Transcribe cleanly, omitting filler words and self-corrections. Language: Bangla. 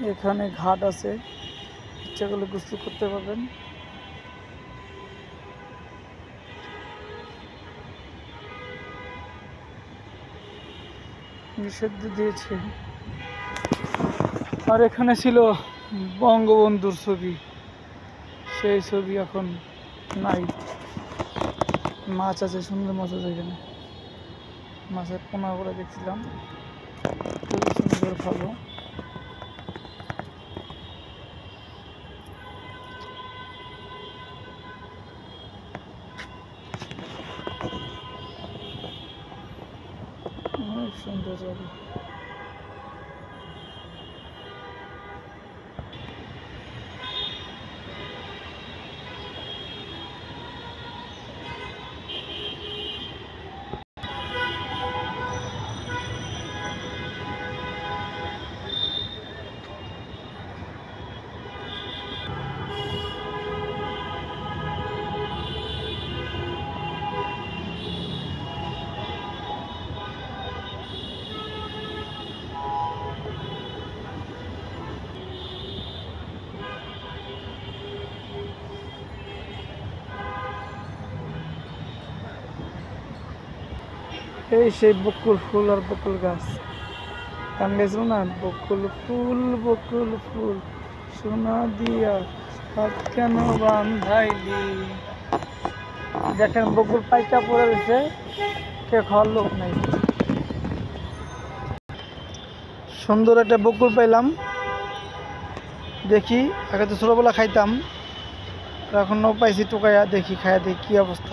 এখানে ঘাট আছে, ইচ্ছা করলে গোসল করতে পারবেন। নিষিদ্ধ দিয়েছে। আর এখানে ছিল বঙ্গবন্ধুর ছবি, সেই ছবি এখন নাই। মাছ আছে, সুন্দর মাছ আছে এখানে, মাছের পোনা করে দেখছিলাম, খুবই সুন্দর ভালো। অনেক সুন্দর জায়গা। এই সেই বকুল ফুল আর বকুল গাছ, গান গেছিল না, বকুল ফুল সোনা দিয়া হাত কেন বান্ধাইলি। দেখেন বকুল পাইকা পড়ে রয়েছে, কে খাওয়ার লোক নাই। সুন্দর একটা বকুল পাইলাম, দেখি আগে তো ছোটবেলা খাইতাম, এখনো পাইছি টুকাইয়া, দেখি খাইয়া দেখি কি অবস্থা।